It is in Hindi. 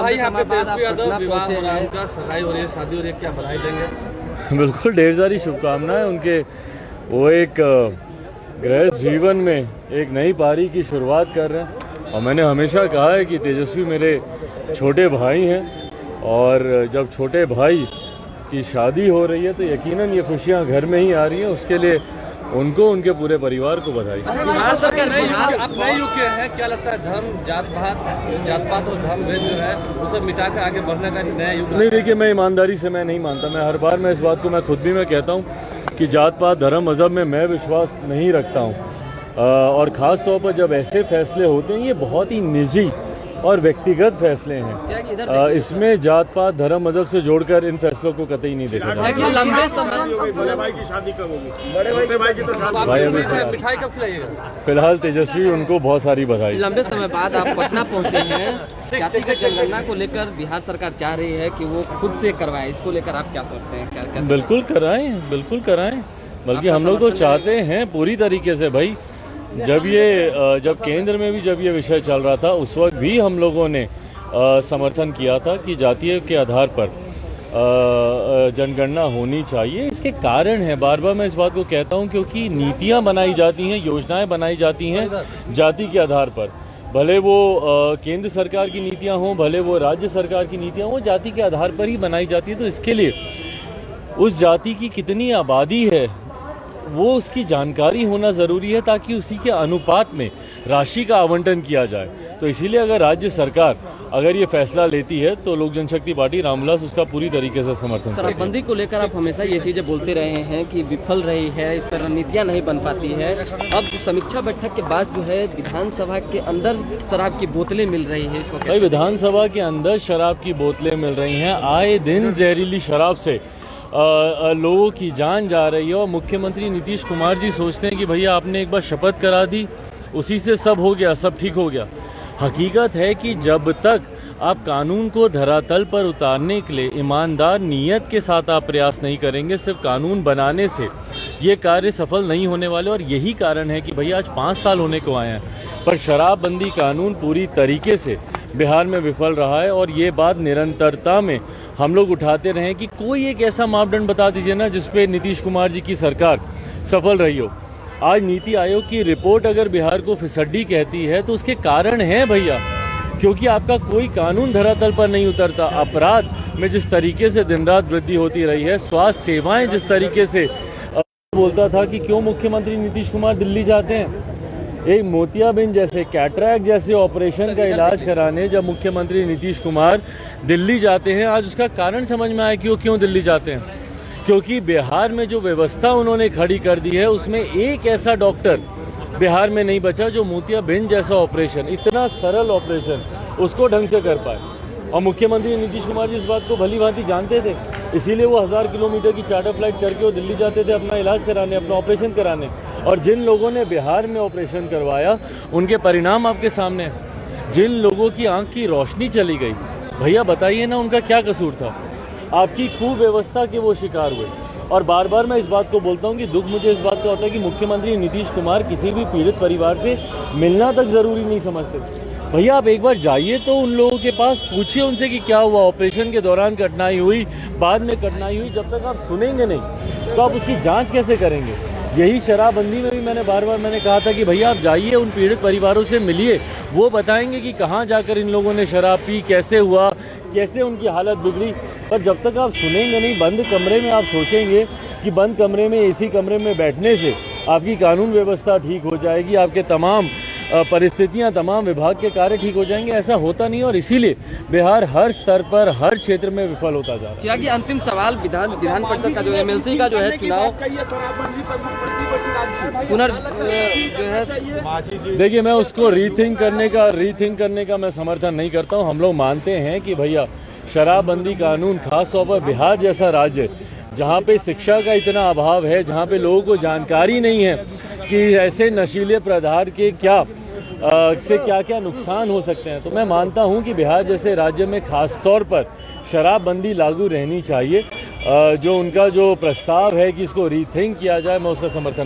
भाई यहाँ पे तेजस्वी यादव विवाह हो रहा है, उनका सगाई हो रही है, शादी हो रही है, क्या बधाई देंगे? बिल्कुल ढेर सारी शुभकामनाएं उनके। वो एक गृहस्थ जीवन में एक नई पारी की शुरुआत कर रहे हैं और मैंने हमेशा कहा है कि तेजस्वी मेरे छोटे भाई हैं और जब छोटे भाई की शादी हो रही है तो यकीनन ये खुशियां घर में ही आ रही हैं। उसके लिए उनको उनके पूरे परिवार को बधाई। आप नए युग के हैं, क्या लगता है धर्म जात पात और धर्म भेद जो है उसे मिटा कर आगे बढ़ने का नया युग? नहीं, देखिए मैं ईमानदारी से मैं नहीं मानता। मैं हर बार मैं इस बात को मैं खुद भी मैं कहता हूँ कि जात पात धर्म मज़हब में मैं विश्वास नहीं रखता हूँ और ख़ास तौर पर जब ऐसे फैसले होते हैं ये बहुत ही निजी और व्यक्तिगत फैसले हैं। इसमें जात पात धर्म मजहब से जोड़कर इन फैसलों को कतई नहीं देखा जाता। लंबे समय बड़े भाई की शादी कब होगी? बड़े भाई की तो शादी भाई अभी मिठाई कब खिलाइएगा? फिलहाल तेजस्वी उनको बहुत सारी बधाई। लंबे समय बाद आप पटना पहुंचे हैं, जातिगत जनगणना को लेकर बिहार सरकार चाह रही है कि वो खुद से करवाए, इसको लेकर आप क्या सोचते हैं? बिल्कुल कराएं, बिल्कुल कराएं, बल्कि हम लोग तो चाहते हैं पूरी तरीके से। भाई जब केंद्र में भी जब ये विषय चल रहा था उस वक्त भी हम लोगों ने समर्थन किया था कि जातीय के आधार पर जनगणना होनी चाहिए। इसके कारण है, बार बार मैं इस बात को कहता हूं, क्योंकि नीतियां बनाई जाती हैं, योजनाएं बनाई जाती हैं जाति के आधार पर। भले वो केंद्र सरकार की नीतियां हों, भले वो राज्य सरकार की नीतियां हों, जाति के आधार पर ही बनाई जाती है। तो इसके लिए उस जाति की कितनी आबादी है वो उसकी जानकारी होना ज़रूरी है ताकि उसी के अनुपात में राशि का आवंटन किया जाए। तो इसीलिए अगर राज्य सरकार अगर ये फैसला लेती है तो लोक जनशक्ति पार्टी रामविलास उसका पूरी तरीके से समर्थन करेगी। शराबबंदी को लेकर आप हमेशा ये चीज़ें बोलते रहे हैं कि विफल रही है, इस तरह नीतियाँ नहीं बन पाती है। अब समीक्षा बैठक के बाद जो है विधानसभा के अंदर शराब की बोतलें मिल रही है, इसको भाई विधानसभा के अंदर शराब की बोतलें मिल रही हैं। आए दिन जहरीली शराब से लोगों की जान जा रही है और मुख्यमंत्री नीतीश कुमार जी सोचते हैं कि भैया आपने एक बार शपथ करा दी, उसी से सब हो गया, सब ठीक हो गया। हकीकत है कि जब तक आप कानून को धरातल पर उतारने के लिए ईमानदार नियत के साथ आप प्रयास नहीं करेंगे, सिर्फ कानून बनाने से ये कार्य सफल नहीं होने वाले। और यही कारण है कि भैया आज 5 साल होने को आए हैं पर शराबबंदी कानून पूरी तरीके से बिहार में विफल रहा है। और ये बात निरंतरता में हम लोग उठाते रहे कि कोई एक ऐसा मापदंड बता दीजिए ना जिसपे नीतीश कुमार जी की सरकार सफल रही हो। आज नीति आयोग की रिपोर्ट अगर बिहार को फिसड्डी कहती है तो उसके कारण है भैया, क्योंकि आपका कोई कानून धरातल पर नहीं उतरता। अपराध में जिस तरीके से दिन रात वृद्धि होती रही है, स्वास्थ्य सेवाएं जिस तरीके से बोलता था कि क्यों मुख्यमंत्री नीतीश कुमार दिल्ली जाते हैं, एक मोतियाबिंद जैसे कैटरैक्ट जैसे ऑपरेशन का इलाज कराने जब मुख्यमंत्री नीतीश कुमार दिल्ली जाते हैं, आज उसका कारण समझ में आया कि वो क्यों दिल्ली जाते हैं। क्योंकि बिहार में जो व्यवस्था उन्होंने खड़ी कर दी है उसमें एक ऐसा डॉक्टर बिहार में नहीं बचा जो मोतियाबिंद जैसा ऑपरेशन, इतना सरल ऑपरेशन, उसको ढंग से कर पाए। और मुख्यमंत्री नीतीश कुमार जी इस बात को भली भांति जानते थे, इसीलिए वो 1000 किलोमीटर की चार्टर फ्लाइट करके वो दिल्ली जाते थे अपना इलाज कराने, अपना ऑपरेशन कराने। और जिन लोगों ने बिहार में ऑपरेशन करवाया उनके परिणाम आपके सामने हैं। जिन लोगों की आंख की रोशनी चली गई, भैया बताइए ना उनका क्या कसूर था? आपकी कुव्यवस्था के वो शिकार हुए। और बार बार मैं इस बात को बोलता हूँ कि दुख मुझे इस बात का होता है कि मुख्यमंत्री नीतीश कुमार किसी भी पीड़ित परिवार से मिलना तक जरूरी नहीं समझते। भैया आप एक बार जाइए तो उन लोगों के पास, पूछिए उनसे कि क्या हुआ, ऑपरेशन के दौरान कठिनाई हुई, बाद में कठिनाई हुई। जब तक आप सुनेंगे नहीं तो आप उसकी जांच कैसे करेंगे? यही शराबबंदी में भी मैंने बार बार कहा था कि भैया आप जाइए उन पीड़ित परिवारों से मिलिए, वो बताएंगे कि कहाँ जाकर इन लोगों ने शराब पी, कैसे हुआ, कैसे उनकी हालत बिगड़ी। पर जब तक आप सुनेंगे नहीं, बंद कमरे में आप सोचेंगे कि बंद कमरे में, एसी कमरे में बैठने से आपकी कानून व्यवस्था ठीक हो जाएगी, आपके तमाम परिस्थितियां, तमाम विभाग के कार्य ठीक हो जाएंगे, ऐसा होता नहीं। और इसीलिए बिहार हर स्तर पर, हर क्षेत्र में विफल होता जा रहा है। अंतिम सवाल, विधान परिषद का जो एमएलसी का जो है चुनाव जो है, देखिए मैं उसको रीथिंक करने का मैं समर्थन नहीं करता हूँ। हम लोग मानते हैं कि भैया शराबबंदी कानून, खास तौर पर बिहार जैसा राज्य जहाँ पे शिक्षा का इतना अभाव है, जहाँ पे लोगों को जानकारी नहीं है कि ऐसे नशीले पदार्थ के क्या क्या नुकसान हो सकते हैं, तो मैं मानता हूं कि बिहार जैसे राज्य में खास तौर पर शराबबंदी लागू रहनी चाहिए। जो उनका जो प्रस्ताव है कि इसको रीथिंक किया जाए, मैं उसका समर्थन नहीं